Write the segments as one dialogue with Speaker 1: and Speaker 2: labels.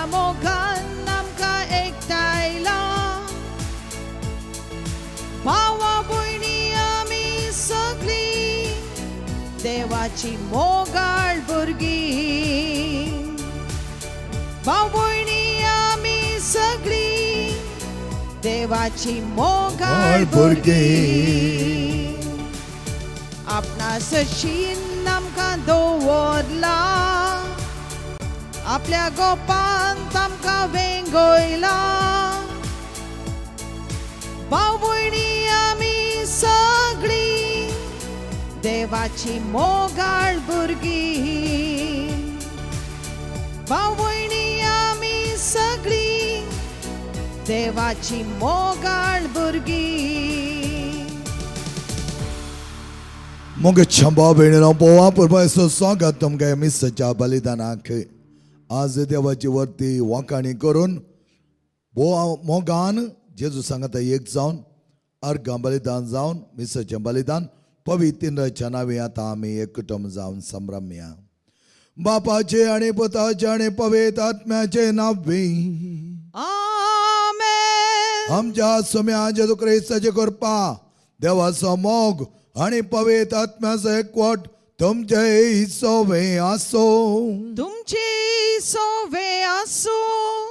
Speaker 1: आपल्या मोगान आमकां एकठांयला भावा भयणी आमी सगळी देवाची मोगाळ भुरगीं भाव भयणी आमी सगळी देवाची मोगाळ भुरगीं आपणास शीन आमकां दवरला आपल्या गोपांत आमकां वेंगयला भाव भयणी आमी सगळी देवाची मोगाळ भुरगीं भाव भयणी आमी सगळी देवाची मोगाळ भुरगीं
Speaker 2: मोगे छंबा बेणीनो बोवा पुरबायसो स्वागत तुमगे मिसच्या बलिदानाक आज देवाची वर्ती वाकाणी करून बोवा मोगान जेजू सांगता एक जावन अर्घ बलिदान जावन मिसचें बलिदान पवित्र नावे आता आमी एकटम जावन संभ्रमया बापाचे आणि पुताचे आणि पवित्र आत्म्याचे नावे
Speaker 1: आमेन
Speaker 2: आमच्या सोम्या जेजू ख्रिस्ताची कृपा देवाचो मोग आणि पवित्र आत्म्याचो एकवट तुमचे सोवे आसो
Speaker 1: तुमची सोवे आसो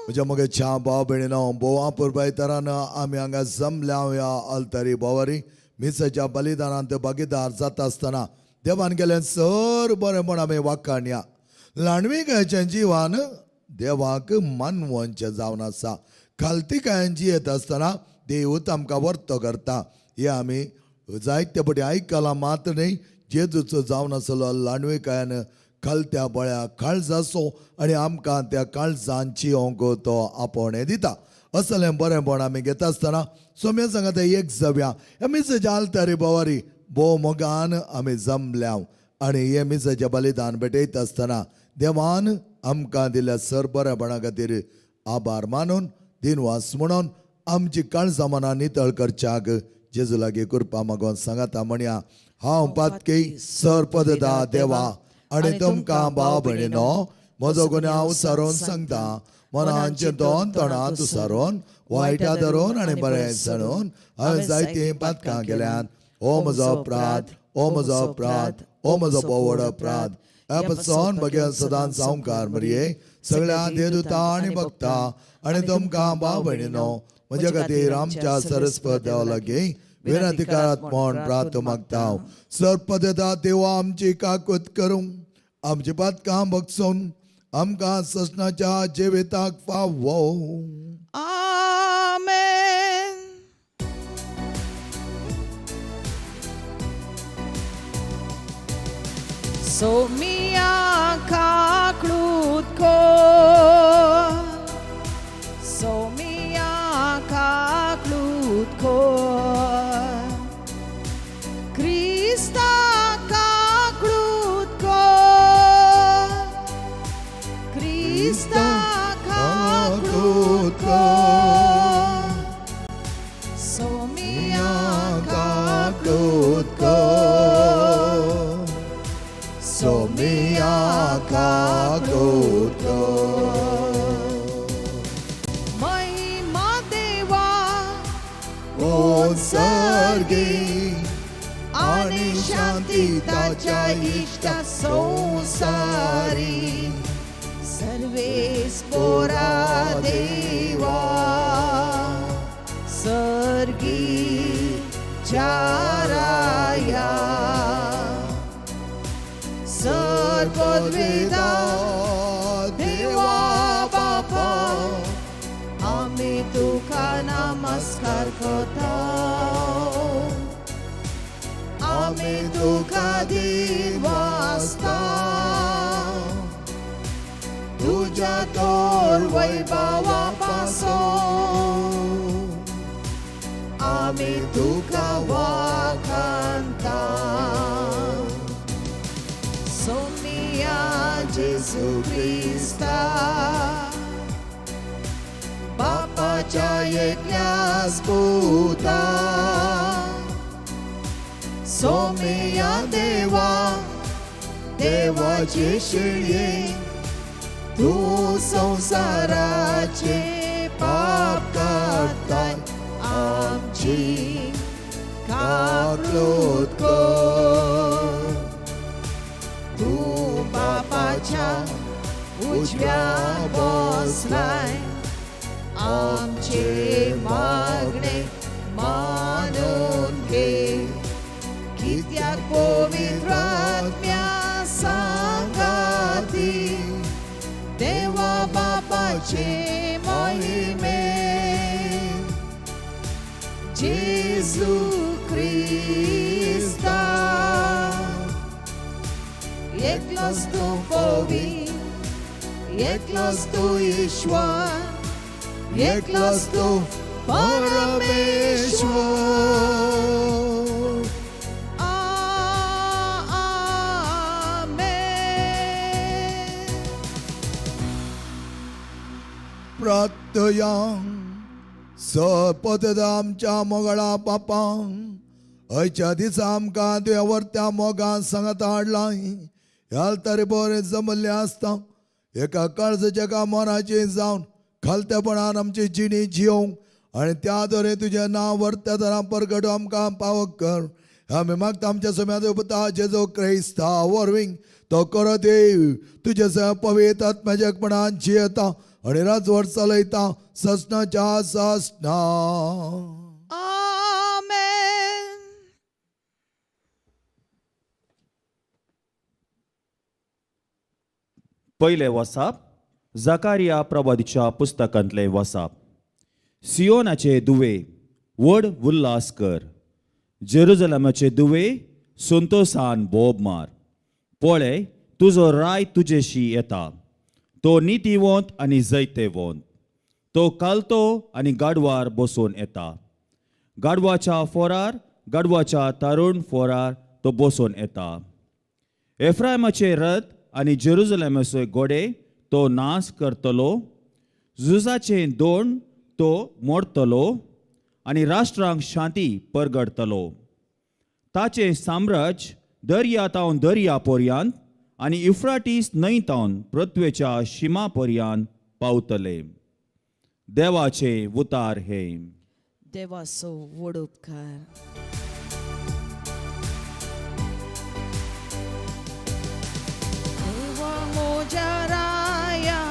Speaker 2: म्हणजे मग छा भाव भयणीनो बोवा पुरबाय तरान आमी हांगा जमल्या या अल्तारी बोवारी मिसच्या बलिदानांत भागीदार जाता आसतना देवान केलें सर बरेंपण आमी वाखाणया ल्हानविकायच्या जिवान देवाक मानवंच जावन आसा खालतीकायन जियेत आसतना देवूच आमकां वर्तो करता हे आमी जायते फावटी आयकलां मात्र न्ही जेजूचो जावन आसलो ल्हानविकायन खालत्या बळ्या काळजाचो आनी आमकां त्या काळजांची ओंगो तो आपोवणें दिता असलें बरेंपण आमी घेता आसतना सोम्या सांगात एक जावया हे मिसच्या आल्तारी बोवारी भोव मोगान आमी जमल्या आनी हे मिसचें बलिदान भेटयता आसतना देवान आमकां दिल्या सर बरेपणा खातीर आभार मानून दिनवास म्हणून आमची काळजां मनां नितळ करच्याक जेजू लागीं कृपा मागोवन सांगाता म्हणया हांव पातकी सर पददा देवा आनी तुमकां भाव भयणीनो म्हजो गुन्यांव उसारून सांगता मनांचे दोन तोंडांत उसारून वायटा धरून आनी बरें सणून हांवें जायतीं पातकां केल्यात ओ म्हजो अपराध ओ म्हजो अपराध ओ म्हजो बोवड अपराध ह्या पसून बगेन सदांच संवकार मरये सगळ्या देवदूतां आनी भक्तां आनी तुमकां भाव भयणीनो म्हजे खातीर आमच्या सरस्वत देवा लागीं विनंतीकारात म्हूण प्रार्थना मागता सरपदेदा देवा आमची काकूत करूं आमची पातकां बगसून आमकां ससनाच्या जिविताक फावो
Speaker 1: आमेन सोमिया काकळूत को सोमिया काकळूत को क्रिस्ता काकळूत को क्रिस्ता काकळूत को सोमिया काकळूत को
Speaker 2: सोमिया काकूत को
Speaker 1: महिमा देवा
Speaker 2: ओ सर्गी
Speaker 1: आणि शांती ताच्या इष्ट संसारी सर्वेस पोरा देवा सर्गी चाराया सर पदवेदा देवा बापा आमी तुका नमस्कार करता आमी तुका दिवासता तुझ्या तोर वैभवा पासून आमी तुका वाखाणता सोमिया जेजू ख्रिस्ता बापाच्या एकल्याच पुता सोमिया देवा देवाचे शिळये तू संसाराचे पाप काढताय आमची काकलूत कर. तू बापाच्या उजव्या बसलाय आमचे मागणे मानून घे. कित्याक पवित्र आत्म्या सांगाती देवा बापाचे महिमे. जेजू ख्रिस्ता एकलोच तू पवित्र, एकलोच तू ईश्वर, एकलोच तू परमेश्वर. आमेन.
Speaker 2: प्रार्थया सपतदा आमच्या मोगळा पापां हयच्या दिसा आमकां तुवें वर्त्या मोगान सांगात हाडलाय. ह्या तरी बरें जमल्लें आसता एका काळजाच्या कामाराचें जावन खालतेपणान आमची जिणी जियोंक आनी त्या दरे तुजें नांव वर्त्या तरां परगट आमकां पावक कर. आमी मागता आमच्या सम्यात उपता जेजो क्रिस्ता वरवीं तो कर देव तुजे सह पवित्र आत्म्याच्या एकपणान जियेता आनी राजवट चलयता ससनाच्या ससना.
Speaker 1: आमेन.
Speaker 3: पहिले वसाप जकारिया प्रवादीच्या पुस्तकांतले वसाप. सियोनाचे दुवे व्हड उल्हास कर, जेरुजलेमाचे दुवे संतोषान बोब मार. पळय तुजो राय तुजेशी येता, तो नितीवंत आनी जैतेवंत. तो कालतो आनी गाडवार बसून येता. गाडवाच्या फोरार, गाडवाच्या तारुण फोरार तो बसून येता. एफ्रायमाचे रथ आनी जेरुजलेमाचे घोडे तो नाश करतलो. झुजाचे दोण तो मोडतलो आनी राष्ट्रांक शांती परगडतलो. ताचे साम्राज्य दर्यातावन दर्या पर्यंत आनी इफ्राटीस न्हंयतावन पृथ्वेच्या शिमा पर्यंत पावतले. देवाचे उतार हे.
Speaker 1: देवाचो व्हड उपकार. देवा म्हज्या राया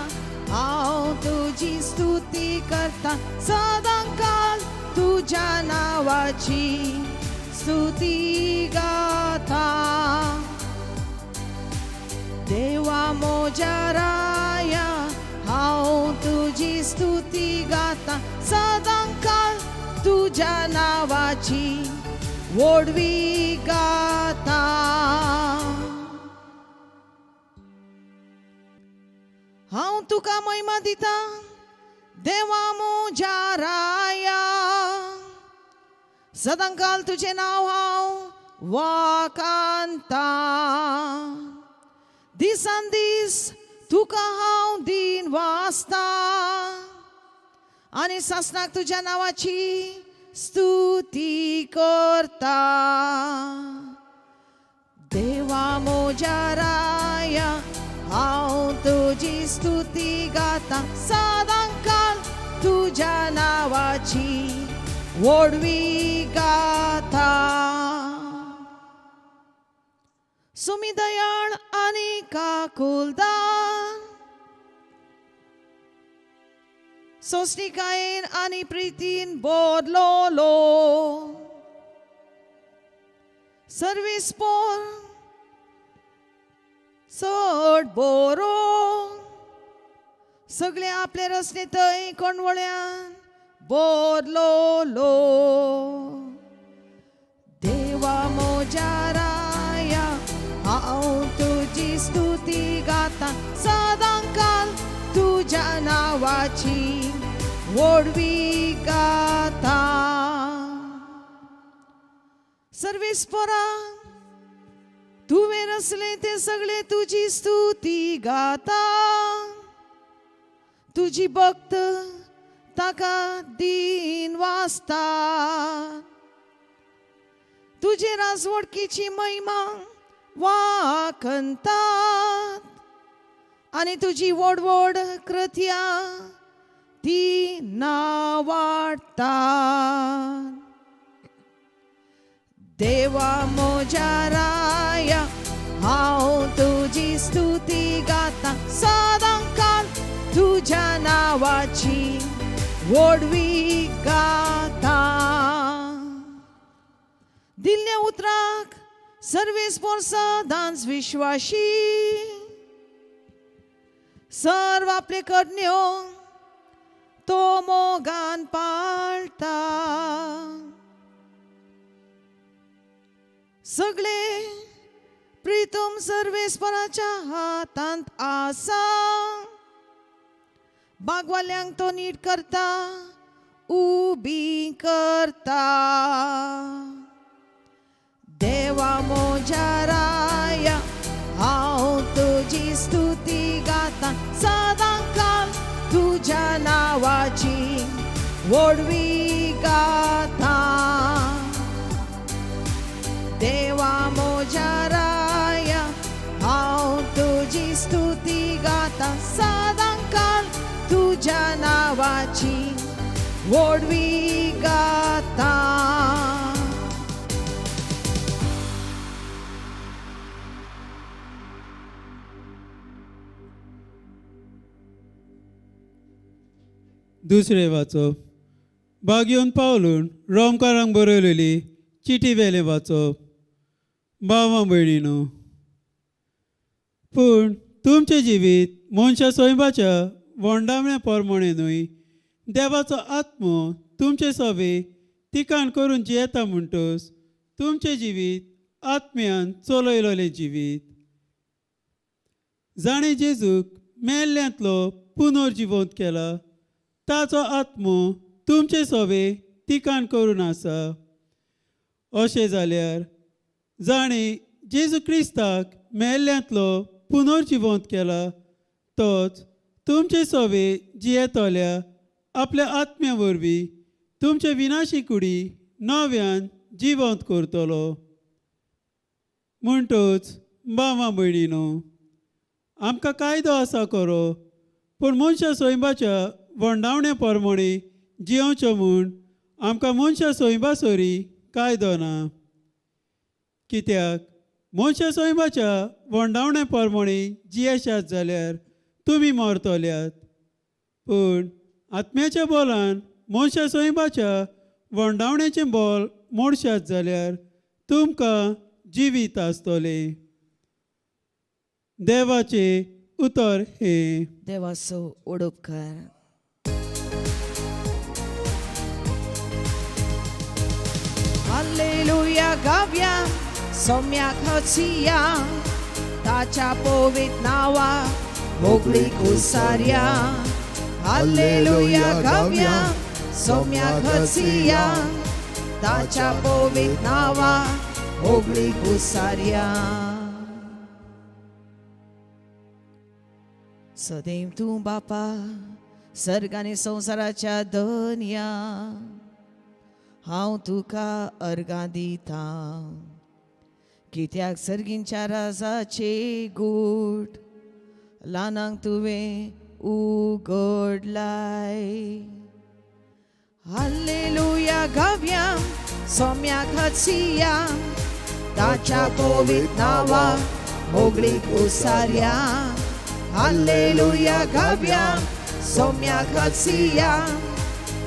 Speaker 1: हांव तुजी स्तुती करता. सदांकाळ तुज्या नांवाची स्तुती गाता. देवा म्हज्या राया हांव तुजी स्तुती गाता. सदांकाळ तुज्या नांवाची व्हडवी गाता. हांव तुका महिमा दिता देवा म्हज्या राया. सदांकाळ तुजें नांव हांव वाखाणता. दिसान दीस तुका हांव दिन वाचता आनी सासणाक तुज्या नांवाची स्तुती करता. देवा म्हज्या राया हांव तुजी स्तुती गाता. सदांकाळ तुज्या नांवाची व्हडवी गाता. सुमी दयाळ आनी काकुलदार, सोंसणीकायेन आनी प्रितीन बोदलोलो. सर्वेस्पोर चड बरो सगळे आपले रस्ते थंय कोणवळ्यान बोदलोलो. देवा म्हज्या राया हांव तुजी स्तुती गाता. सदांकाळ तुज्या नांवाची व्हडवी गाता. सर्वेस्परा तुवें रचले ते सगळे तुजी स्तुती गाता. तुजी भक्त ताका दिन वाचता. तुजे राजवडकीची महिमा वाखणतात. आणि तुझी वडवड कृत्या ती नावाडता. देवा मोज्या राया हांव तुझी स्तुती गाता, सदां काल तुझ्या नावाची वडवी गाता. दिल्ल्या उतराक सर्वेस्पोर सदांच विश्वासी, सर्व आपले करण्यो तो मोगान पाळता. सगळे प्रीतम सर्वेस्पराच्या हातांत आसा, बागवाल्यांक तो नीट करता, उबी करता. देवा मोज्या राया हांव तुझी स्तुती गाता, सदां काल तुझ्या नावाची वडवी गाता. देवा मोज्या राया हांव तुझी स्तुती गाता, सदां काल तुझ्या नावाची वडवी गाता.
Speaker 4: दुसरे वाचप. बागयोन पावलून रोमकारांक बरयलेली चिटी वेले वाचप. भावां भयणीनो, पूण तुमचें जिवीत मनशा सोयबाच्या वोंडावण्या पोरमोणे न्हय, देवाचो आत्मो तुमचे सोबे तिकाण करून जियेता म्हणटोच तुमचें जिवीत आत्म्यान चलयलोलें जिवीत. जाणें जेजूक मेल्ल्यांतलो पुनर्जिवंत केला, ताचो आत्मो तुमचे सोबे तिकाण करून आसा. अशें जाल्यार जाणें जेजू क्रिस्ताक मेल्ल्यांतलो पुनर्जिवंत केला, तोच तुमचे सोबे जियेतोल्या आपल्या आत्म्या वरवीं तुमचे विनाशी कुडी नव्यान जिवंत करतलो. म्हणटोच भावां भयणीनो, आमकां कायदो आसा खरो, पूण मनशा सोयबाच्या वोंडावण्या पोरमोणी जियोवचो म्हूण आमकां मनशा सोयबा सोरी कायदो ना. कित्याक मनशा सोयबाच्या वोंडावण्या पोरमोणी जियेशात जाल्यार तुमी मरतल्यात, पूण आत्म्याच्या बोलान मनशा सोयबाच्या वोंडावण्याचें बोल मोडशात जाल्यार तुमकां जिवीत आसतलें. देवाचे उतर हे.
Speaker 1: देवाचो ओडोपकार. हालेलुया गावया सोम्याक हसिया, ताच्या पवित्र नावा मोगळीक उसारया. हालेलुया गावया सोम्याक हसिया, ताच्या पवित्र नावा मोगळीक उसारया. सदैव तूं बापा सर्ग आनी संवसाराच्या धन्या, हांव तुका अर्गां दिता. कित्याक सर्गींच्या राजाचे गूट ल्हानांक तुवें उगडलाय. हालेलुया गावया सोम्याक हसिया, ताच्या पवित्र नावा मोगळीक उसारया. हालेलुया गावया सोम्याक हसिया,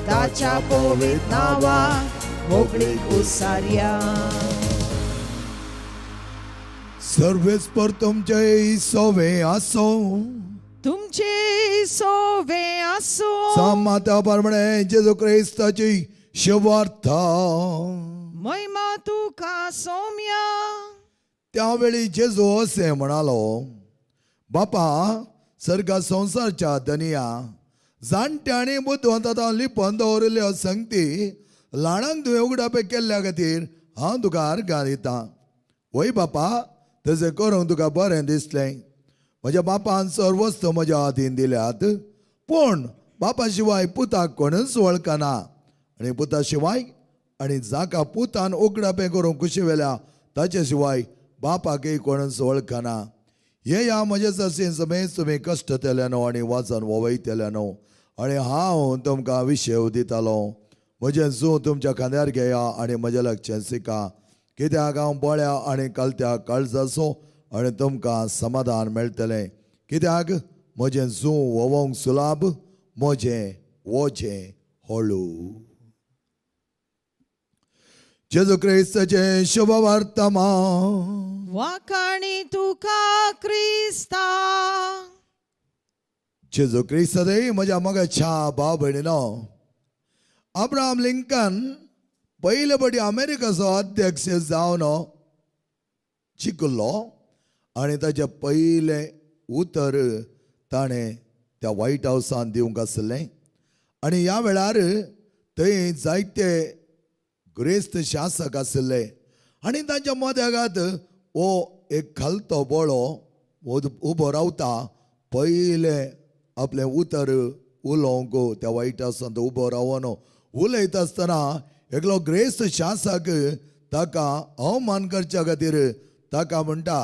Speaker 1: ताच्या पवित्र नावा मोगळीक उसारया.
Speaker 2: सर्वेस्पर तुमचे सोवे आसो,
Speaker 1: तुमचे सोवे आसो.
Speaker 2: सामात्या प्रमाणे जेजू क्रिस्ताची शुभार्थ.
Speaker 1: महिमा तुका सौम्या.
Speaker 2: त्यावेळी जेजू असे म्हणालो, बापा सर्गा संसारच्या धनिया, जाणट्या आनी बुद्धवंतां लिपोवन दवरिल्ल्यो संगती ल्हानांक तुवें उगडापे केल्ल्या खातीर हांव तुका अर्गां दितां. वय बापा, तशें करूंक तुका बरें दिसलें. म्हज्या बापान सर्व वस्तू म्हज्या हातीन दिल्यात, पूण बापा शिवाय पुताक कोणूच वळखना, आनी पुता शिवाय आनी जाका पुतान उगडापे करूंक कुशी वेल्या ताचे शिवाय बापाकय कोणूच वळखना. हे या म्हजे सरसी समेत तुम्ही कश्ट केल्यानो आनी वाचन वोवयतेल्यानो आनी हांव तुमकां विशय दितालो म्हजें जूं तुमच्या खांद्यार घेया आनी म्हजे लागचें शिका कित्याक हांव बोळ्या आनी कलत्या काळजाचो आनी तुमकां समाधान मेळटलें कित्याक म्हजें जूं वोवंक सुलाभ म्हजें वोजें हळू. जेजू क्रिस्ताचें शुभ वर्तमान.
Speaker 1: वाकाणी तुका क्रिस्ता.
Speaker 2: जेजू क्रिस्त देई म्हज्या मोगाच्या भाव भयणीनो, अब्राहम लिंकन पयले फावटी अमेरिकाचो अध्यक्ष जावन शिकलो आनी ताचें पयलें उतर ताणें त्या व्हाईट हावसान दिवंक आसलें आनी ह्या वेळार थंय जायते ग्रेस्त शासक आसले आनी तांच्या मद्यागात हो एक खालतो बोळो उबो रावता पयले आपलें उतर उलोवंक त्या व्हाईट हावसान तो उबो रावन उलयता आसतना एकलो ग्रेस्त शासक ताका अवमान करच्या खातीर ताका म्हणटा,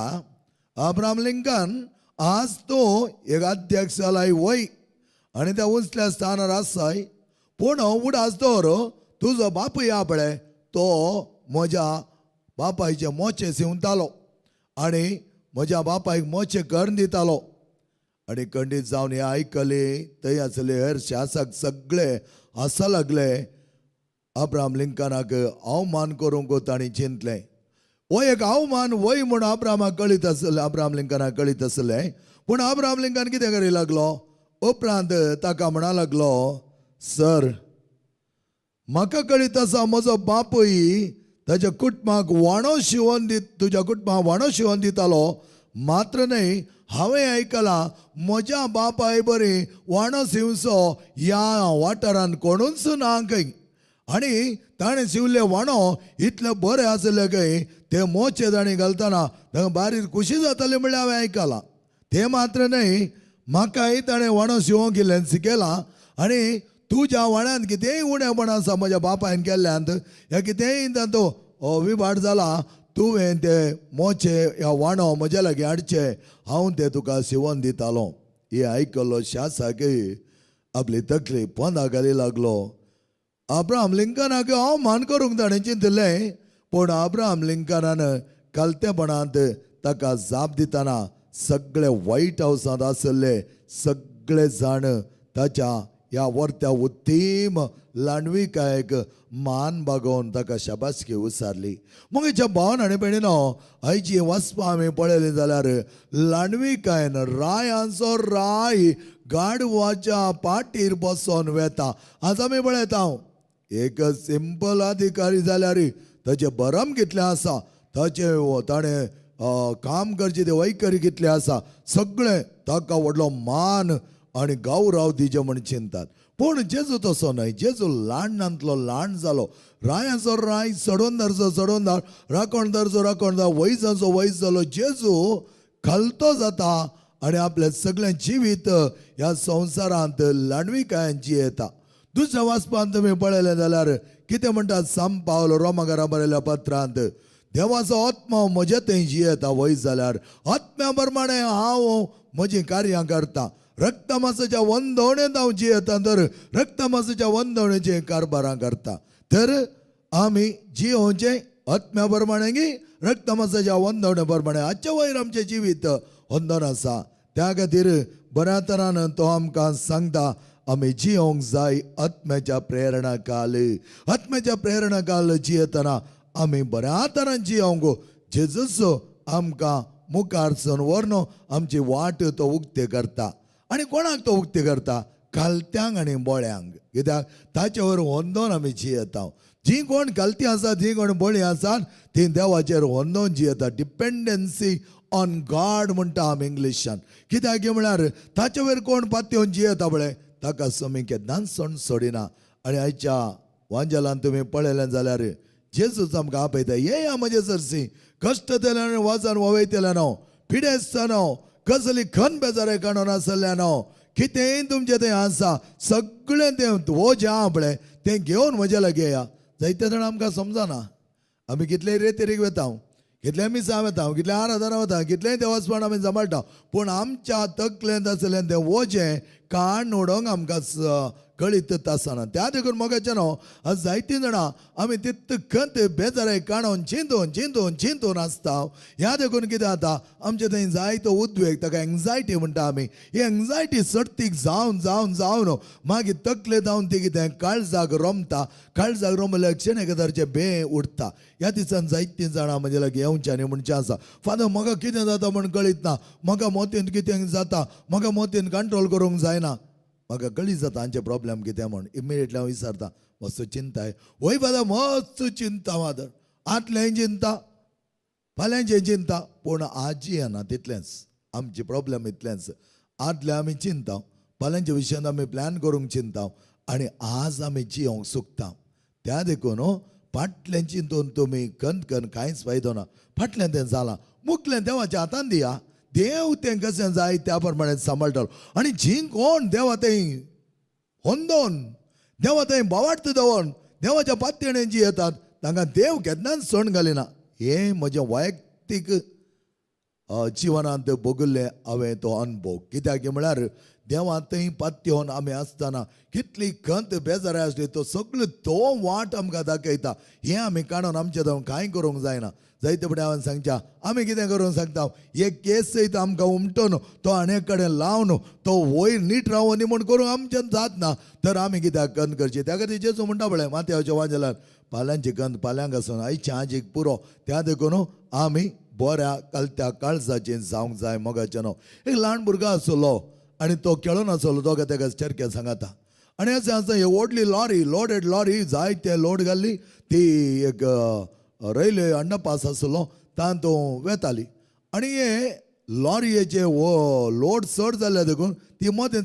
Speaker 2: अब्राहम लिंकन आज तूं एक अध्यक्ष जालाय वय आनी त्या उंचल्या स्थानार आसाय पूण उडास दवर तुजो बापूय या पळय तो म्हज्या बापायचे मोचे शिंवतालो आनी म्हज्या बापायक मोचे करून दितालो. आनी खंडीत जावन हे आयकले थंय आसले हेर शासक सगळे हांसू लागले. अब्राहम लिंकनाक अवमान करूंक तांणी चिंतलें. हो एक अवमान वय म्हूण अब्राहमाक कळीत आसलें, अब्राहम लिंकनाक कळीत आसलें पूण अब्राहम लिंकन कितें करूंक लागलो उपरांत ताका म्हणा लागलो, सर म्हाका कळीत आसा म्हजो बापूय ताच्या कुटुंबाक वाणो शिंवोन तुज्या कुटुंबाक वाणो शिंवोन दितालो मात्र न्हय हांवें आयकलां म्हज्या बापाय बरी वाणो शिंवचो ह्या वाठारांत कोणूच ना खंय आनी ताणें शिंवलें वाणो इतलें बरें आसलें खंय ते मोचे ताणें घालतना ताका बारीक खुशी जाताली म्हणल्यार हांवें आयकलां. ते मात्र न्हय म्हाकाय ताणें वाणो शिंवोंक इल्लें शिकयलां आनी तुज्या वाण्यात कितेंय उणेंपण आसा म्हज्या बापायन केल्ल्यांत ह्या कितेंय तातूं विभाट जाला तुवें ते मोचे ह्या वाणो म्हज्या लागीं हाडचे हांव ते तुका शिंवोन दितालो. हे आयकलो शासक आपली तकली पोंदा घाली लागलो. अब्राहम लिंकनाक अवमान करूंक ताणें चिंतलें पूण अब्राहम लिंकनान कलतेपणांत ताका जाप दितना सगळे व्हाईट हावसांत आसले सगळे जाण ताच्या ह्या वर्त्या उत्तीम लांडविकायेक मान बागोवन ताका शाबासकी उसारली. मोगेच्या भावन आनी भयणीनो आयची वचपां आमी पळयली जाल्यार लांडविकायेन रायांचो राय गाडवाच्या पाठीर बसोन वेता. आज आमी पळयता एक सिंपल अधिकारी जाल्यार ताचे भरम कितलें आसा ताचे ताणें काम करचे ते वैखरी कितले आसा सगळें ताका व्हडलो मान आनी गौरव दिजे म्हण चिंतात. पूण जेजू तसो न्हय. जेजू ल्हानांतलो ल्हान जालो. रायांचो राय चडोवन धरचो चडोवन धर, राखणदारचो राखणदार, वैजाचो वैज जालो. जेजू खालतो जाता आनी आपलें सगळें जिवीत ह्या संवसारांत लांडविकायेन जियेता. दुसऱ्या वाचपांत तुमी पळयलें जाल्यार कितें म्हणटात सांत पावलो रोमाकाराक बरयल्या पत्रांत देवाचो आत्मा म्हजे थंय जियेता वय जाल्यार आत्म्या प्रमाणे हांव म्हजीं कार्यां करता. रक्तमासाच्या वंदवणेंत हांव जियेता तर रक्तमासाच्या वंदवणेचें कारबारां करता. तर आमी जियोवचें आत्म्या प्रमाणे की रक्तमासाच्या वंदवणे प्रमाणे. आजच्या वयर आमचें जिवीत वंदन आसा त्या खातीर बऱ्या तरान तो आमकां सांगता आमी जियोंक जाय आत्म्याच्या प्रेरणा काल. आत्म्याच्या प्रेरणा काल जियेतना आमी बऱ्या तरान जियोंक जेजूच आमकां मुखार सवन व्हरून आमची वाट तो उक्ते करता. आनी कोणाक तो उक्ते करता? कालत्यांक आनी बोळ्यांक. कित्याक ताचे वयर वंदोन आमी जियेता. जी कोण कालती आसा जी कोण बोळी आसात ती देवाचेर वंदोन जियेता. डिपेंडन्सी ऑन गॉड म्हणटा आमी इंग्लिशान. कित्याक म्हळ्यार ताचे वयर कोण पातयेवन जियेता पळय ताका समी केन्नाच सण सोडिना. आनी आयच्या वांजेलान तुमी पळयलें जाल्यार जेजूच आमकां आपयता. ये या म्हजे सरसी कश्ट केल्यान वाजन ववयतल्यान पिडेस्तान कसली खन बेजारे काडून नासल्यान कितेंय तुमचें तें आसा सगळें तें हो जें आहा पळय तें घेवन म्हजे लागीं येया. जायते जाण आमकां समजना आमी कितलेय रेतेरीक वेता कितले आमी साम येता कितले आराधना वता कितलेय देवस्थान आमी सांबाळटा पूण आमच्या तकलेंत आसलें तें वजें काण उडोवंक आमकां कळीत आसना त्या देखून मोगाचें न्हू जायतीं जाणां आमी तितकंत बेजाराय काणून चिंतून आसता ह्या देखून कितें जाता आमचे थंय जायतो उद्वेग ताका एंग्जायटी म्हणटा आमी ही एंग्जायटी सर्तीक जावन मागीर तकले जावन ती कितें काळजाक रोमले क्षण तरेचे बे उठता ह्या दिसान जायतीं जाणां म्हजे लागीं येवच्यांनी म्हणचें आसा फादर म्हाका कितें जाता म्हण कळीत ना म्हाका मोतीन कितें जाता म्हाका मोतीन कंट्रोल करूंक जायना म्हाका कळीत जाता हांचे प्रॉब्लेम कितें म्हण इमिडिएटली हांव विचारता मस्त चिंताय वय फादर मस्त चिंता फादर आतलें चिंता फाल्यांचें चिंता पूण आजी येना तितलेंच आमचे प्रॉब्लेम इतलेंच आदले आमी चिंता फाल्यांच्या विशयान आमी प्लॅन करूंक चिंता आनी आज आमी जियोंक सुकता त्या देखून फाटलें चिंतून तुमी कन कांयच फायदो ना फाटलें तें जालां मुखलें देवाच्या हातान दिया देव तें कशें जाय त्या प्रमाणे सांबाळटलो आनी जी कोण देवा थंय होंदोन देवा थंय बोवार्थ दवरून देवाच्या पातयेन जी येतात तांकां देव केन्नाच सोण घालिना हे म्हजें वैयक्तीक जिवनांत भोगिल्लें हांवें तो अनुभव कित्याक म्हळ्यार देवा थंय पातयेवन आमी आसतना कितली खंत बेजाराय आसली तो सगळो तो वाट आमकां दाखयता हें आमी काडून आमचे जावन कांय करूंक जायना जायते फुडें हांवें सांगच्या आमी कितें करूंक सांगता एक केस सयत आमकां उमटोन तो आनी कडेन लावन तो वयर नीट रावनी म्हूण करूंक आमच्यान जात ना तर आमी कित्याक कंद करची त्या खातीर जेजू म्हणटा पळय मातयेच्या वांजेलार फाल्यांची कंद फाल्यांक आसून आयच्या आजीक पुरो त्या देखून आमी बऱ्या कलत्या काळजाचें जावंक जाय मोगाचें न्हू एक ल्हान भुरगो आसलो आनी तो खेळून आसलो दोगा तेका चरके सांगाता आनी अशें आसा हे व्हडली लॉरी लोडेड लॉरी जायते लोड घाल्ली ती एक रेल्वे अंडरपास आसलो तातूंत वेताली आनी हे लॉरयेचे लोड चड जाल्ल्या देखून ती मोतेन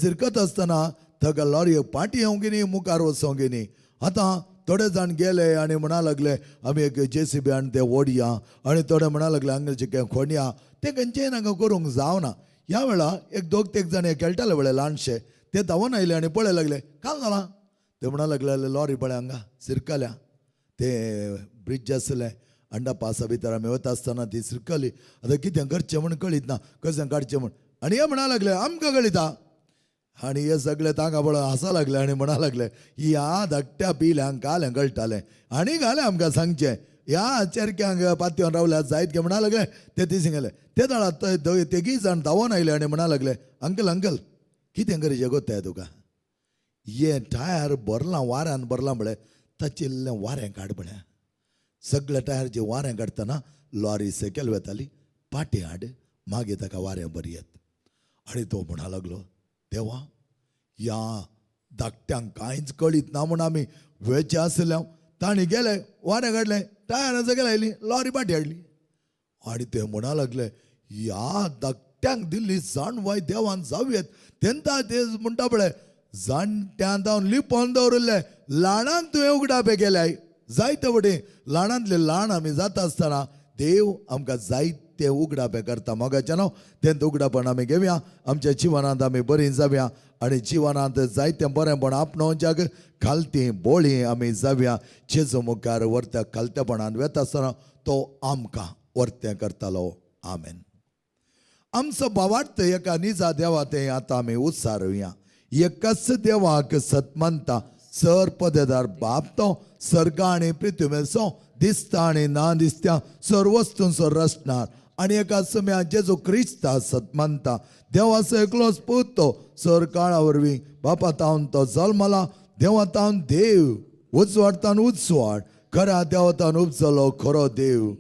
Speaker 2: शिरकत आसतना ताका लॉरयेक पाटी येवंक न्ही मुखार वचोंक न्ही आतां थोडे जाण गेले आनी म्हणा लागले आमी एक JCB आनी ते ओडया आनी थोडे म्हणा लागले हांगाचे खोणया ते खंयचेय नाका करूंक जावना ह्या वेळा एक दोग तेग जाण हे खेळटाले पळय ल्हानशे ते धांवून आयले आनी पळय लागले काल जालां ते म्हणा लागले लॉरी पळय हांगा शिरकल्या ते ब्रिज आसलें अंडरपासा भितर आमी वता आसतना ती शिरकली आतां कितें करचें म्हण कळीत ना कशें काडचें म्हण आनी हे म्हणा लागले आमकां कळिता आनी हे सगळे तांकां पळोवन हांसा लागले आनी म्हणा लागले ह्या धाकट्या पिल्यांक कालें कळटालें आनी घालें आमकां सांगचें ह्या चेरक्यांक पातयेवन रावल्या जायत गे म्हणा लागले ते दिसी गेले ते दाळात तेगी जाण धांवून आयले आनी म्हणा लागले अंकल कितें करचें गोताय तुका हे टायर भरलां वाऱ्यान भरलां म्हळें ताचिल्लें वारें काड म्हळें सगळ्या टायरचें वारें काडटना लॉरी सकयल वेताली पाटी हाड मागीर ताका वारें बरी येत आनी तो म्हणा लागलो देवा ह्या धाकट्यांक कांयच कळीत ना म्हूण आमी वेचे आसल्या तांणी गेले वारें काडलें टायरां सकयल आयलीं लॉरी पाटी हाडली आनी ते म्हणा लागले ह्या धाकट्यांक दिल्ली जाणवाय देवान जावयेत तेन्ना ते म्हणटा पळय जाणट्यान जावन लिपोवन दवरिल्ले ल्हानांक तुवें उगडापे केल्याय जायते वटेन ल्हानांतले ल्हान आमी जाता आसतना देव आमकां जायते उगडापे करता मोगाचें न्हू तें उगडापण आमी घेवया आमच्या जिवनांत आमी बरीं जावया आनी जिवनांत जायतें बरेंपण आपणावच्याक खालती बोळी आमी जावया जेजू मुखार वर्त्या खालतेपणान वेता आसतना तो आमकां वर्तें करतालो आमेन आमचो भावार्थ एका निजा देवा तें आतां आमी उत्सारुया एकच देवाक सतमंता सर पदेदार बाप तो सर्ग आनी पृथ्वीचो दिसता आनी ना दिसत्या सर्व वस्तूंचो रचणार आनी एका सम्या जेजू क्रिस्ता सतमंता देवाचो एकलोच पूत तो सर काळा वरवीं बापा तावन तो जल्मला देवातावन देव उजवाडतान उजवाड खऱ्या देवतान उपजलो खरो देव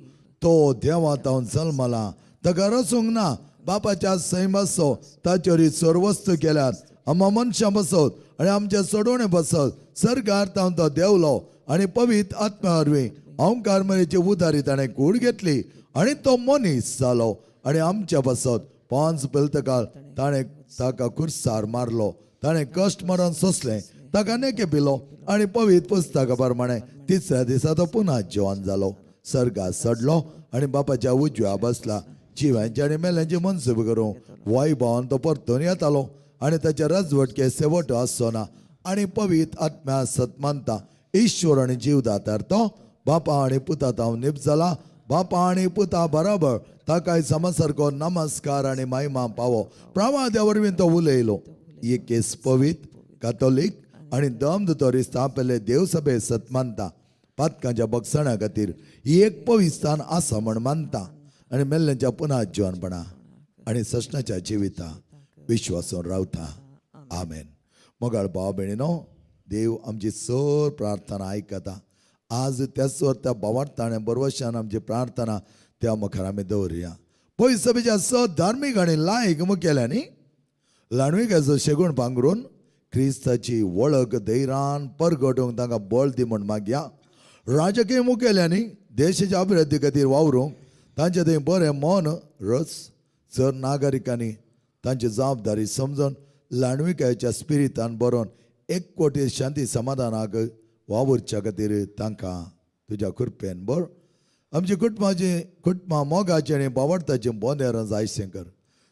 Speaker 2: तो देवातावन जल्मला ताका रचूंक ना बापाच्या सैम बसो ताचेर सर्व वस्तू केल्यात आम्हा मनशां बसत आनी आमचे सोडवणे बसत सर्गार तावन तो देवलो आनी पवित्र आत्म्या वरवीं अहंकार मरेची उदारी ताणें कूड घेतली आनी तो मनीस जालो आनी आमच्या बसत 5 पिलतकाल ताणें ताका कुर्सार मारलो ताणें कश्ट मरण सोंसलें ताका नेके पिलो आनी पवित्र पुस्तका प्रमाणे तिसऱ्या दिसा तो पुन्हा जिवन जालो सर्गार सडलो आनी बापाच्या उजव्या बसला जिव्यांची आनी मेल्यांची मनसुबी करूंक वैभवान तो परतून येतालो आनी ताचे राजवटके शेवट आसचो ना आनी पवित्र आत्म्या सतमंता ईश्वर आनी जीवदात्यार तो बापा आणि पुतात हांव निप जाला बापा आणि पुता बरोबर ताकाय समसारको नमस्कार आणि महिमा पावो प्रवाद्या वरवीं तो उलयलो एक पवित कातोलीक आणि दमदुतोरी स्थापले देवसभे सत मानता पातकांच्या बक्षणा खातीर एक पवित्रान आसा म्हण मानता आणि मेल्ल्यांच्या पुन्हा जिवनपणा आणि सशनाच्या जिविता विश्वासून रावता आमेन. मोगाळ भाव भयणीनो, देव आमची सर प्रार्थना आयकता. आज त्याच त्या भावार्थाण्या बरोवशान आमची प्रार्थना त्या मुखार आमी दवरुया. पयस सभेच्या धार्मीक आणि लायक मुखेल्यांनी लाणविकाचो शेगूण पांगरून क्रिस्ताची वळख धैर्यान परगटूंक तांकां बळ दी म्हण मागया. राजकीय मुखेल्यांनी देशाच्या अभिवृद्धी खातीर वावरूंक तांचे थंय बरें मन रस जर नागरिकांनी तांची जबाबदारी समजून लाणविकायच्या स्पिरितान बरोवन एक कोटी शांती समाधानाक वावरच्या खातीर तांकां तुज्या कृपेन बर आमची कुटुंबां मोगाची आनी बावडताची बोंदेर जायशें कर.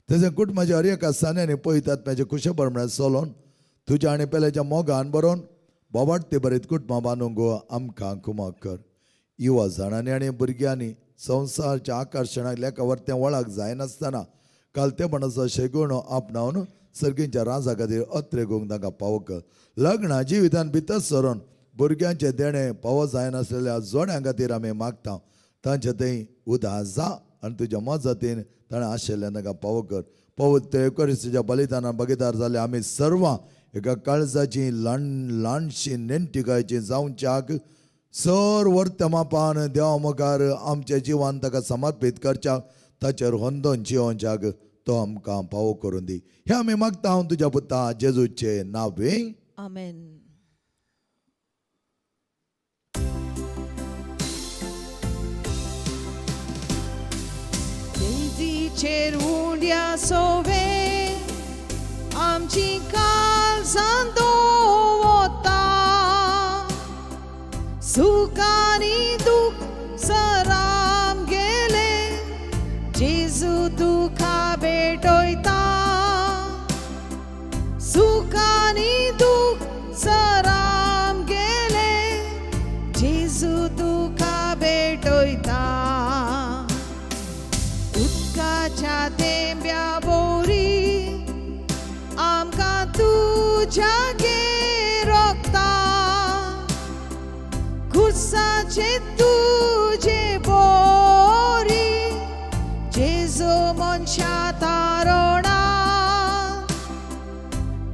Speaker 2: तेजे कुटुंबाच्या हर एका सान्यांनी पळयतात म्हाजे कुशेपरमणे चलोवन तुज्या आनी पेल्याच्या मोगान बरोवन बोवाडते बरेत कुटुंबां बांदूंक आमकां कुमाक कर. युवा जाणांनी आनी भुरग्यांनी संवसारच्या आकर्शणाक लेका वर्तें वळख जायनासतना कालतेपणाचो शेगूण आपणावन सर्गींच्या राजा खातीर अत्रेगूंक तांकां पावो कर. लग्ना जिवितान भितर सरून भुरग्यांचे देणे पावो जायनासलेल्या जोड्यां खातीर आमी मागता. तांचे थंय उदास जा आनी तुज्या मजतीन ताणें आशिल्लें तांकां पावो कर. पवित्र एकोणिसाच्या बलिदानान भागीदार जाले आमी सर्वां एका काळजाची ल्हानशी नेणटिकायची जावच्याक सर वर्तमापान देवा मुखार आमचे जिवन ताका समर्पीत करच्याक ताचेर होंदोन जिवोवच्याक तो आमकां पावो करून दी. हे आमी मागता हांव तुज्या पुता जेजूचे नांवें.
Speaker 1: आमेन. देवीचेर उंड्या सोवे आमची काळजां दवरता सुखानी दुख सराम गेले जेजू तुका भेटयता सुखानी दुख सराम गेले जेजू तुका भेटयता उदकाच्या तेंब्या बोरी आमकां तुज्या गेरोगता खुर्साचे तुजे बोरी जेजू मनशा तारणा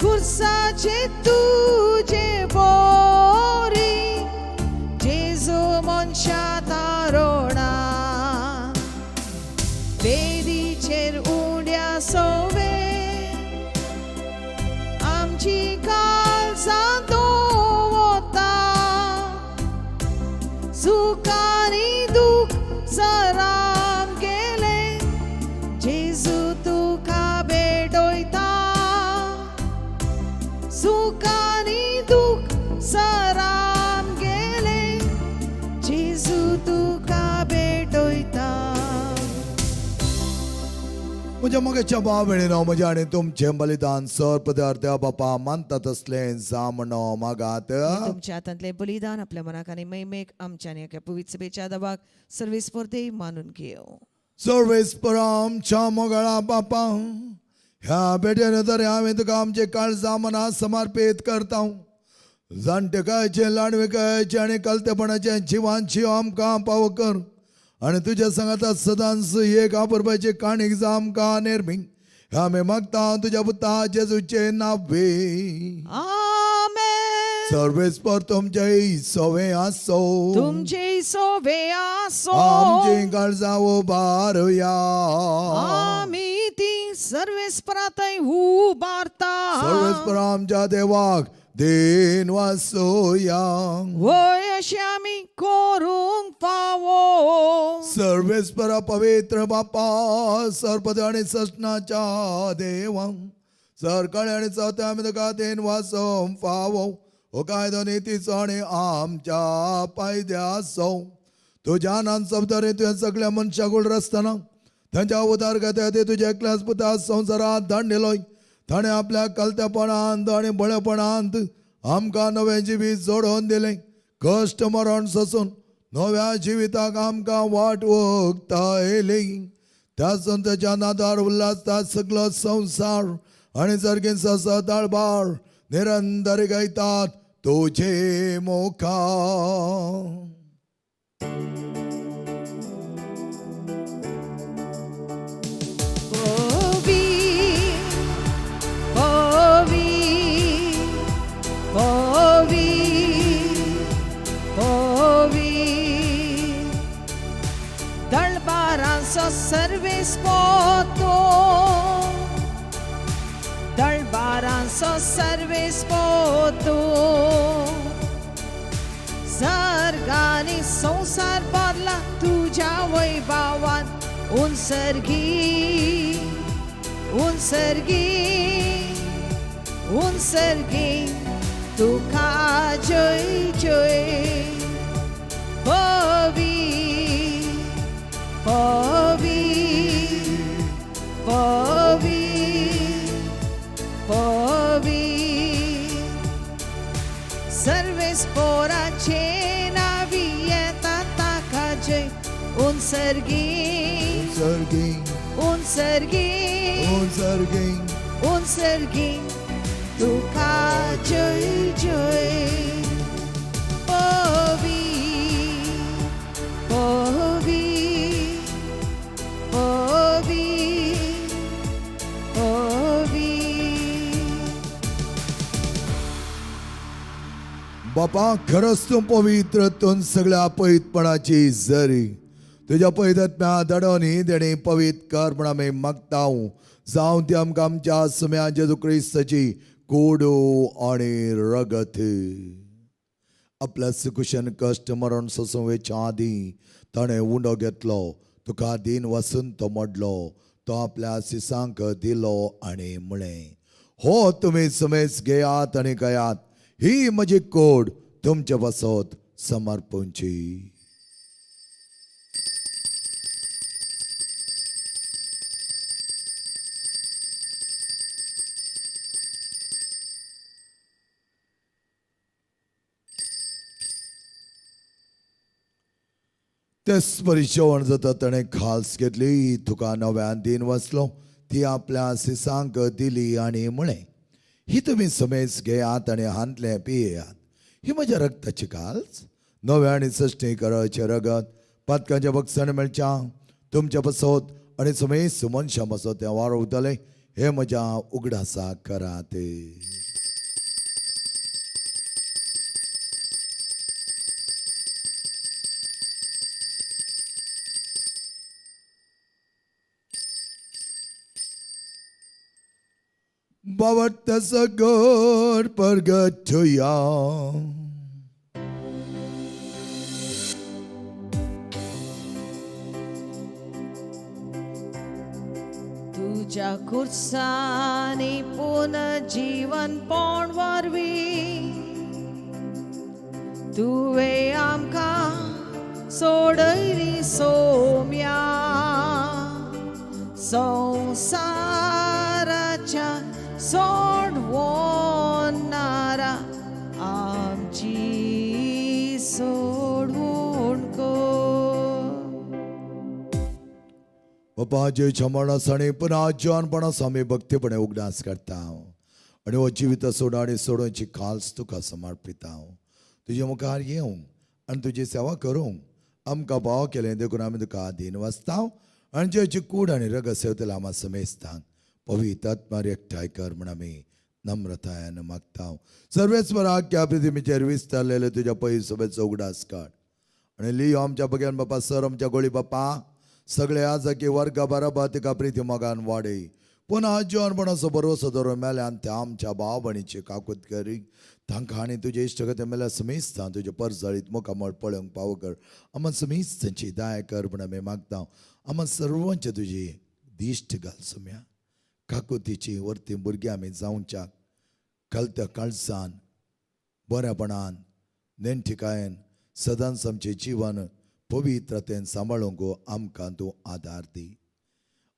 Speaker 1: खुर्साचे तुजे बोरी जेजू मनशा तारणा वेदीचेर उंड्या सोवे आमची काळजां दवरता सुखानी दुख सराम गेले जेजू तुका भेटयता सुखानी दुख सराम गेले जेजू तुका भेटयता.
Speaker 2: म्हज्या मोगाच्या भाव भयणीनो, म्हज्या आनी तुमचें बलिदान सर पदार्थ बापा मानता तसलें जा म्हणो मागात.
Speaker 1: तुमच्या हातांतले बलिदान आपल्या मनाक आनी मैमेक आमच्यानी एका पवित्र सभेच्या दबाक सर्वेस्पर्धे मानून घेव.
Speaker 2: सर्वेस्पर आमच्या मोगाळा बापा ह्या भेटेन तरी हांवें तुका आमचे काळजां मना समर्पीत करता. जाणटेकायचे लाडवेकायचे आनी कलतेपणाचे जिवांची आमकां पावो कर आणि तुझ्या संगातात सदांच एक आपुरबायचे काणीक जा आमकां नेरमी. हे आमी मागता तुझ्या पुता जेजूचे नांवे.
Speaker 1: आमेन.
Speaker 2: सर्वेस्पर तुमचे सोवे आसो
Speaker 1: तुमचे सोवे आसो
Speaker 2: आमची काळजां उबारुया
Speaker 1: आमी ती सर्वेस्परांतय उबारता.
Speaker 2: सर्वेस्पर आमच्या देवाक देन वासोया
Speaker 1: वय अशें आमी करूंक फावो.
Speaker 2: सर्वेस्परा पवित्र बापा सरपद आणि ससनाच्या देवा सर कळे आणि चवथे आमी तुका देन वासोवंक फावो. हो कायदो नितीचो आणि आमच्या पायद्या सो तुज्या नान सबदरे तुवें सगळ्या मनशाक उड रसतना तांच्या उदार खात्यात तुज्या एकल्याच पुता संवसारांत धाडलेलोय. ताणें आपल्या कलतेपणांत आनी बळेपणांत आमकां नवें जिवीत जोडोवन दिलें. कश्ट मरण सोसून नव्या जिविताक आमकां वाट वगता येयली. त्या संताच्या नादार उल्हासता सगळो संसार आणि सर्गीन सतळबार निरंतर गायतात तुझे मोखान.
Speaker 1: Dălbaranso servis poto, Dălbaranso servis poto, सर्गाने संसार भरला तुझ्या वैभवान. उन्सर्गी तुका जय जय. सर्वेस पोराचे नावी येतात ताका जय. उन्सर्गी तुका जय जय.
Speaker 2: बापा खरंच तू पवित्र तून सगळ्या पवित्रपणाची जरी तुझ्या पवित्रात्म्या दडोनी देणे पवित्र कर म्हण आमी मागताव. जावं ती आमकां आमच्या सुम्या जेजू क्रिस्ताची कोडो आणि रगत. आपल्या सुकुशन कश्ट मरण सोसोवेच्या आदी ताणें उंडो घेतलो. तुका दिन वसून तो मोडलो. तो आपल्या सिसांक दिलो आणि म्हळें हो तुमी सुमेस घेयात आणि गयात. ही म्हजी कोड तुमच्या वसत समर्पूंची. तेच परिशोवण जाता ताणें खास घेतली. तुका नव्यान दिन वसलो. ती आपल्या सिसांक दिली आणि म्हळें ही तुम्ही समेस घेयात आणि हांतले पियेयात. ही म्हज्या रक्ताची काल्स नव्या आणि सश्टी करचे रगत पातकांच्या बक्षण मेळच्या तुमच्या बसत आणि समेस मनशा बसत तें वारवतले. हे म्हज्या उगडासा करात. But that's a good pergot to ya.
Speaker 1: तुझ्या खुर्सानी पुनर्जीवन पण वरवी तुवे आमकां सोडयली सोम्या. संसाराच्या सोडवणारा आमची सोडवण कर.
Speaker 2: बापाचे क्षमणास आणि पुन्हा जीवनपणास आम्ही भक्तीपणे उगडास करता आणि हो जिवित सोडा आणि सोडोवची खास तुका समर्पिता. तुझे मुखार येवंक आणि तुझी सेवा करूंक आमकां भाव केलें देखून आमी तुका दिन वचता आणि जेची कूड आणि रग सेवतले आम्हा समेस्तांक पवित्र आत्मार एकठांय कर म्हण आमी नम्रतायेन मागता. सर्वेस्वराक त्या पृथ्वीचेर विस्तारलेले तुझ्या पै सभेचो उगडास काड आणि लियो आमच्या बग्यान बापा सर आमच्या गोळी बापा सगळे आज की वर्ग बराबर तिका प्रिती मोगान वाडय. पुन्हा जीवनपणाचो भरोसो धरून मेल्यान त्या आमच्या भाव भणीची काकूत करी. तांकां आनी तुजे इश्टगते मेल्या समेस्तां तुजे परजळीत मुखामळ पळोवंक पाव कर. आम्हा समेस्तांची दाय कर म्हण आमी मागता. आम्हा सर्वांचे तुजी दिश्ट घाल सुम्या. काकुतीची वर्ती भुरगीं आमी जावच्याक कलत्या काळजान बरेपणान नेणठिकायेन सदांच आमचें जीवन पवित्रतेन सांबाळूंक आमकां तूं आदार दी.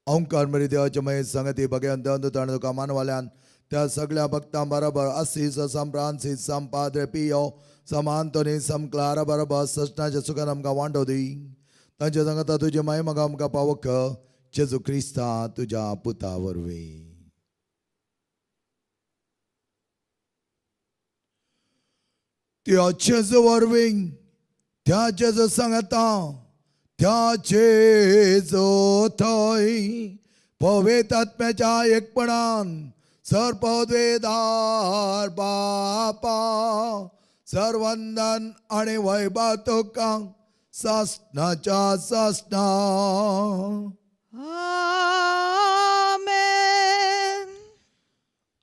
Speaker 2: ओंकार मरी देवाचे महेश संगती भगवान देवन ताणें तुका मानवाल्यान त्या सगळ्या भक्तां बरोबर असीस सम फ्रांसीस सम पाद्रे पियो सम आंतोनी सम क्लारा बरोबर सजनाच्या सुखान आमकां वांटो दी. तांच्या सांगता तुजे माय म्हाका आमकां पावक जेजू क्रिस्ता तुज्या पुता वरवीं. त्या जेजू वरवीं त्या जेजू सांगता त्या जेजू थंय पवित्र आत्म्याच्या एकपणान सर्वोद्वेदार बापा सर्वंदन आणि वैभव तुका सासनाच्या सासना.
Speaker 1: आमेन.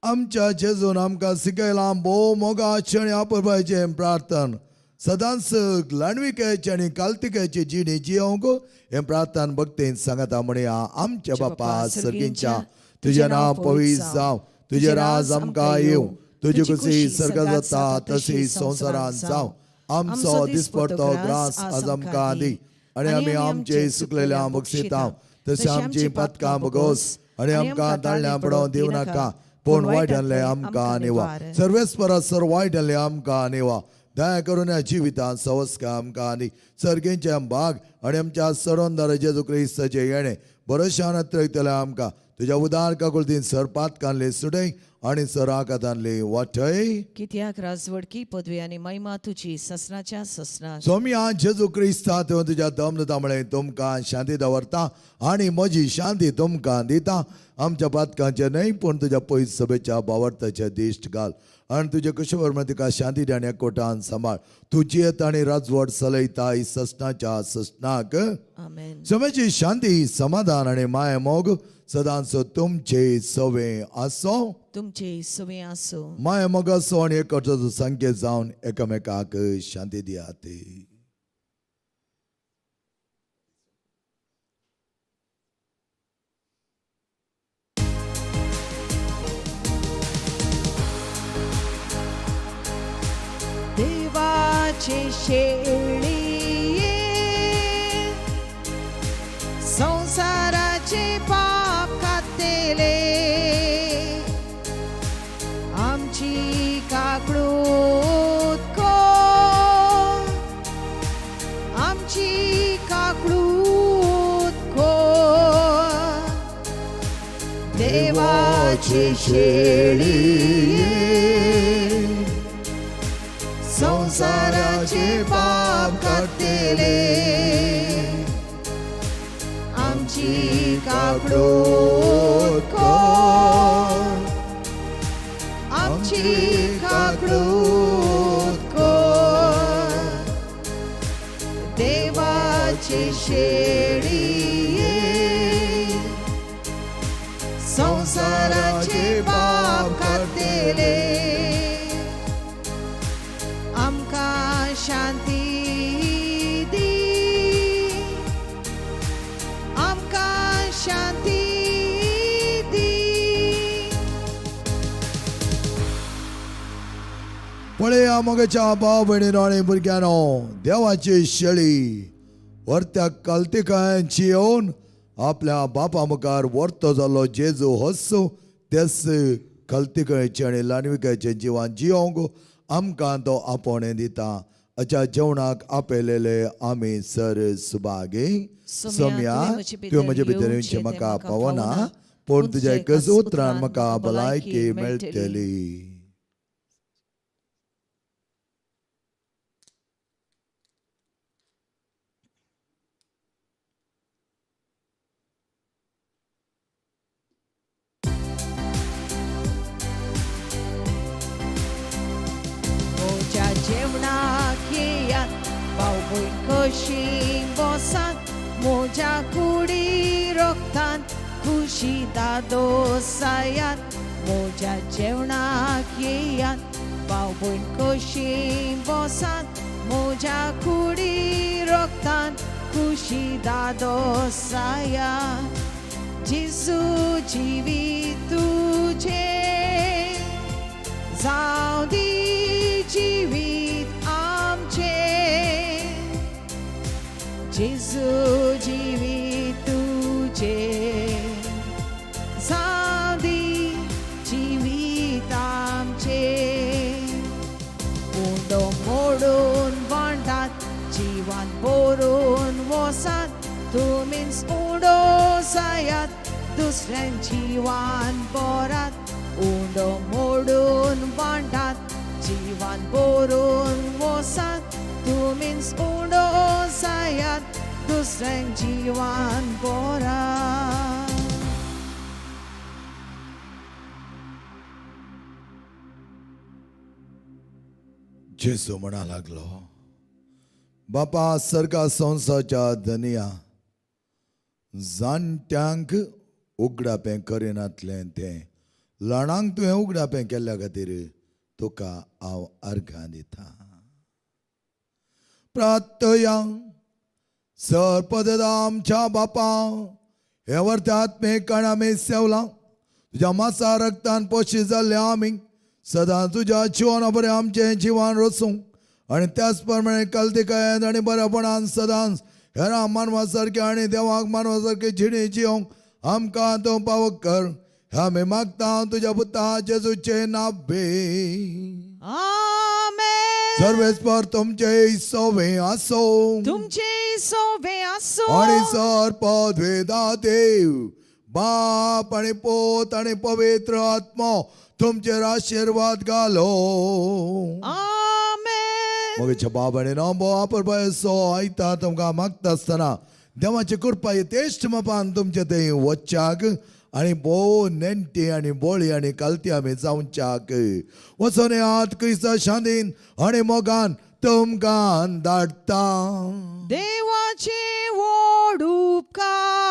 Speaker 2: आमच्या जेजून आमकां शिकयलां भोव मोगाचें आनी आपुरबायेचें प्रार्थना सदांच लाणविकेची आणि काल्तिकेची जिणी जियोंक हे प्रार्थना भक्तीन सांगता म्हणया. आमच्या बापा सर्गींच्या तुझें नांव पवित्र जावं, तुझें राज आमकां येवं, तुजी कुशी सर्गांत जाता तशी संवसारांत जावं. आमचो दिसपडटो ग्रास आज आमकां दी आनी आमी आमचे सुकलेल्या बक्षितांव तशी आमची पातकां बगोस आनी आमकां ताळ्यां पडोवन दिवं नाका पूण वायटांतले आमकां निवा. सर्वेस्परा सर वायटांतले आमकां निवा. दया करून या जिवितांत संस्कार आमकां दी. सर्गेंचे भाग आनी आमच्या सरोंदार जेजू क्रिस्ताचे येणे बरोशान त्रयतले आमकां तुज्या उदार काकुळतीन सर पातकांतले सुडय आनी सर आकातांतले वाटय.
Speaker 1: कित्याक राजवडकी पदवी आनी महिमा तुजी ससनाच्या ससना.
Speaker 2: सोम्या जेजू क्रिस्ता तुवें तुज्या दमनतामुळे तुमकां शांती दवरता आनी म्हजी शांती तुमकां दिता. आमच्या पातकांचे न्हय पूण तुज्या पयस सभेच्या भावार्थाचे दिश्ट घाल आनी तुजे कुशवर तिका शांती आनी एकवटान सांबाळ. तुजी येता आनी राजवट चलयता ही ससनाच्या ससनाक.
Speaker 1: आमेन.
Speaker 2: समेची शांती समाधान आनी माय मोग सदांच तुमचे सवे आसो.
Speaker 1: तुमचे सवे आसो.
Speaker 2: माय मोग आसो आनी एकवटाचो संकेत जावन एकामेकाक शांती दियात.
Speaker 1: देवाचे शेळी संसाराचे पाप खातेले आमची काकडूत कोण आमची काकडूत कोण. देवाचे शेळी संसाराचे पाप खातेले आमची काकडूत कोण आमची काकडूत कोण. देवाची शेळी संसाराचे पाप खातेले आमकां शांती दी आमकां शांती दी.
Speaker 2: पळया मोगेच्या भाव भयणीनो आनी भुरग्यांनो देवाची शेळी वर्त्या काल्तिकायांची येवन आपल्या बापा मुखार वर्तो जाल्लो जेजू हस्सू तेच काल्तिकायेचे आनी लाणविकायेचे जिवान जियोंक आमकां तो आपोवणें दिता. अच्या जेवणाक आपयलेले आमी सर सुभागे. सोम्या तुवें म्हजे भितर येवचें म्हाका पावना पूण तुज्या एकच उतरान म्हाका भलायकी मेळटली.
Speaker 1: जेवणाक येयात भाव भयण कशी बसात मोज्या कुडी रोखतान खुशी दादोसायात. मोज्या जेवणाक येयात भाव भयण कशी बसात मोज्या कुडी रोखतान खुशी दादोसायात. जेजू जिवीत तुझे जावं दी जिवीत आमचे जेजू जिवीत तुझे जावं दी जिवीत उंडो मोडून वांटात जीवन बोरून वसात तुमीच उडो जायात दुसऱ्यां जीवन बोरात उंडो मोडून वांटात जीवन बोरून वसात तुमीच उडो जायात दुसऱ्यां जीवन बोरात.
Speaker 2: जेसू म्हणा लागलो, बापा सरका संसाच्या धनिया जाणट्यांक उगडापें करिनातलें तें ल्हाणांक तुवें उगडापें केल्ल्या खातीर तुका हांव अर्घां दिता. प्रार्थया सरपददा आमच्या बापा हे वर्थ आत्मेकान आमी सेवला तुज्या मासा रक्तान पोशी जाल्ले आमी सदां तुज्या जिवाना बरें आमचें जिवन रचूंक आनी त्याच प्रमाणे कलतिकायेंत आनी बरेपणान सदांच हेरां मानवा सारकें आनी देवाक मानवा सारकें जिणे जिवंक आमकां तूं पावक कर. हें आमी मागता तुज्या पुता जेजूचे नांवे.
Speaker 1: आमेन.
Speaker 2: सर्वेस्पर तुमचे सोवे आसो
Speaker 1: तुमचे सोवे आसो
Speaker 2: आणि सरपद वेदा देव बाप आणि पोत आणि पवित्र आत्मा तुमचेर आशीर्वाद घालो.
Speaker 1: आमेन.
Speaker 2: मगच्या बाबाने नांबो वापरपाचो आयता तुमकां मागता आसतना देवाची कृपा यथेश्ट मापान तुमचे थंय वच्चाक आणि भोव नेणटी आणि बोळी आणि कालती आमी जावच्याक वचोन यात क्रिस्ता शांतीन आणि मोगान तुमकां धाडटा.
Speaker 1: देवाचे व्हड उपकार.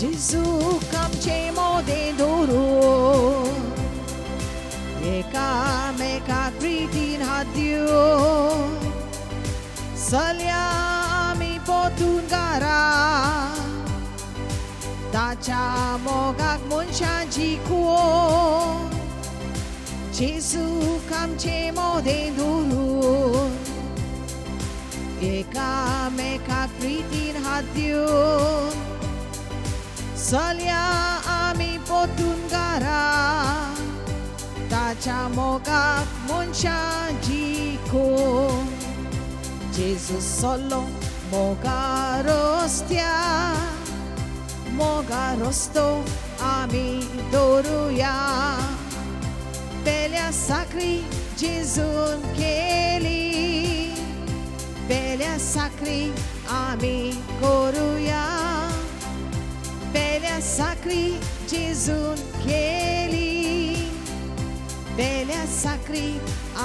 Speaker 1: जेजूक आमचे मोदें दवरून एकामेकाक प्रितीन हात दिवन चलया आमी पोतून घरा ताच्या मोगाक मनशां जिखून जेजूक आमचे मोदें दवरून एकामेकाक प्रितीन हात दिवन चलया आमी पोतून घरा ताच्या मोगाक मनशां जिखून जेजू चल्लो मोगा रस्तो आमी दवरुया पेल्या साखरी जेजून केली पेल्या साखरी आमी करुया पेल्या साखरी जेजून केली पेल्या साखरी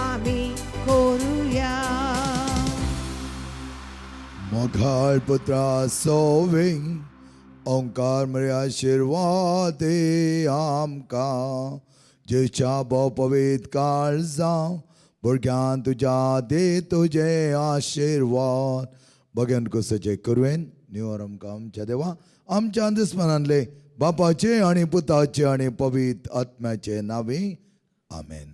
Speaker 1: आमी करुया.
Speaker 2: मोघाळ पुत्रा सोवे ओंकार मरे आशीर्वाद आमकां जेच्या भोव पवित्र काळजा भुरग्यां तुज्या दे तुजे आशीर्वाद भगवान कुसाचे करुवेन निवर आमकां आमच्या देवा आमच्या दुस्मनांतले बापाचे आणि पुताचे आणि पवित्र आत्म्याचे नावे आमेन.